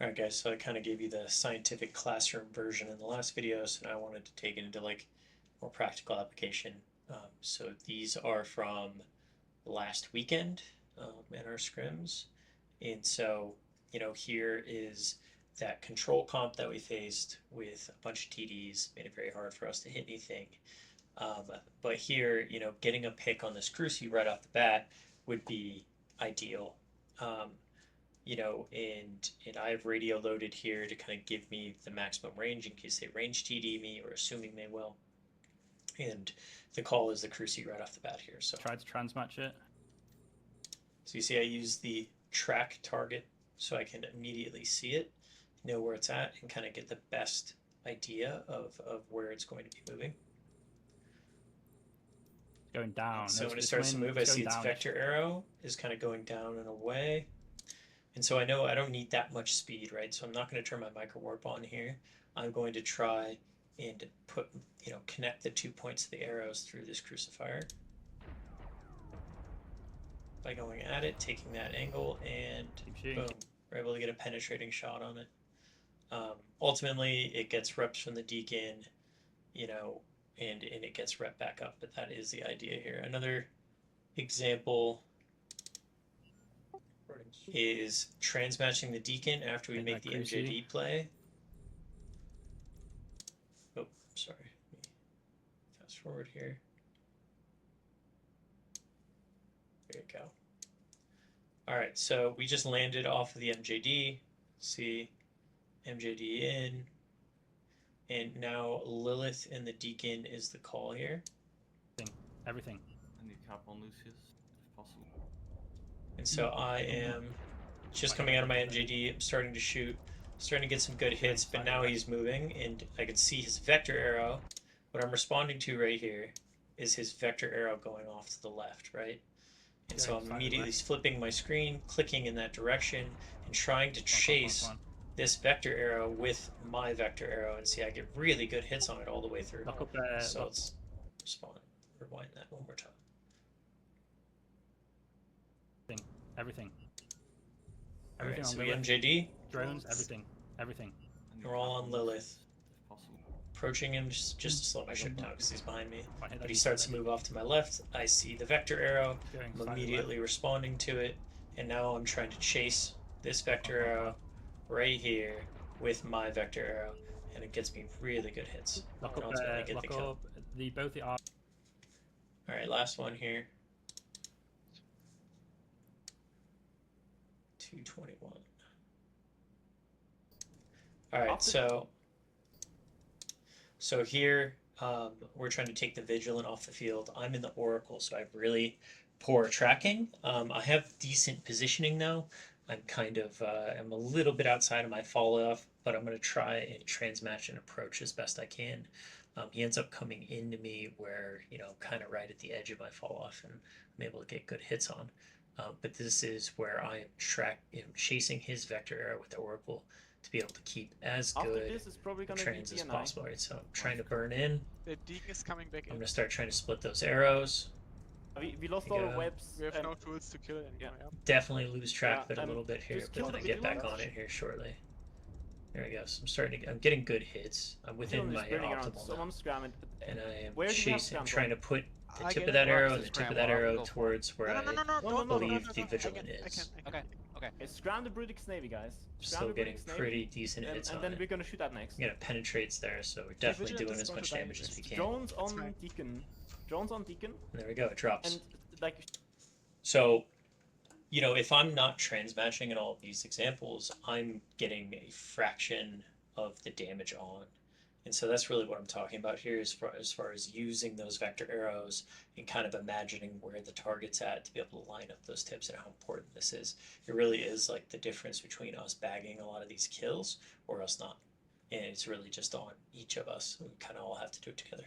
All right, guys, so I kind of gave you the scientific classroom version in the last video, so now I wanted to take it into like more practical application. So these are from last weekend in our scrims. And so, here is that control comp that we faced with a bunch of TDs, made it very hard for us to hit anything. But here, getting a pick on this Cruci right off the bat would be ideal. Um, and I have radio loaded here to kind of give me the maximum range in case they range TD me or assuming they will. And the call is the Cruci right off the bat here. So try to transmatch it. So you see I use the track target so I can immediately see it, know where it's at, and kind of get the best idea of where it's going to be moving. Going down. And so when it starts to move, I see its vector arrow is kind of going down and away. And so I know I don't need that much speed, right? So I'm not going to turn my micro warp on here. I'm going to try and put, connect the 2 points of the arrows through this crucifier by going at it, taking that angle, and boom, we're able to get a penetrating shot on it. Ultimately, it gets reps from the deacon, and it gets rep back up, but that is the idea here. Another example is transmatching the deacon after we make the MJD play. Oh, sorry. Fast forward here. There you go. All right, so we just landed off of the MJD. See, MJD in. And now Lilith and the Deacon is the call here. Everything. I need cap on Lucius, if possible. And so I am just coming out of my MJD. I'm starting to shoot, starting to get some good hits, but now he's moving, and I can see his vector arrow. What I'm responding to right here is his vector arrow going off to the left, right? And so I'm immediately flipping my screen, clicking in that direction, and trying to chase this vector arrow with my vector arrow, and see I get really good hits on it all the way through. So let's respond. Rewind that one more time. Everything. Alright, so we MJD. Drones, everything. We're all on Lilith. Approaching him just to slow my ship down because he's behind me. But he starts to move off to my left. I see the vector arrow. I'm immediately responding to it. And now I'm trying to chase this vector arrow right here with my vector arrow. And it gets me really good hits. Lock up, get the kill. Both the R. Alright, last one here. 221. Alright, so here we're trying to take the Vigilant off the field. I'm in the Oracle, so I have really poor tracking. I have decent positioning though. I'm kind of, I'm a little bit outside of my fall off, but I'm going to try and transmatch and approach as best I can. He ends up coming into me where, kind of right at the edge of my fall off, and I'm able to get good hits on. But this is where I am chasing his vector arrow with the Oracle to be able to keep as good trains as possible, right? So I'm trying to burn in. The Deacon is coming back in. I'm going to start trying to split those arrows. We lost all the webs. We have no tools to kill it anymore. Yeah. Definitely lose track of it a little bit here, but then I get back on it here shortly. There we go. So I'm getting good hits. I'm within my optimal now. And I am chasing, trying to put the tip of that arrow and the tip of that arrow towards where I believe the Vigilant is. Okay. Scram the Brutix Navy, guys. Still getting pretty decent hits on it. And then we're gonna shoot that next. Yeah, penetrates there, so we're definitely doing as much damage as we can. Drones on Deacon. Drones on Deacon. And there we go, it drops. And so, if I'm not transmatching in all of these examples, I'm getting a fraction of the damage on. And so that's really what I'm talking about here as far as using those vector arrows and kind of imagining where the target's at to be able to line up those tips and how important this is. It really is like the difference between us bagging a lot of these kills or us not. And it's really just on each of us. We kind of all have to do it together.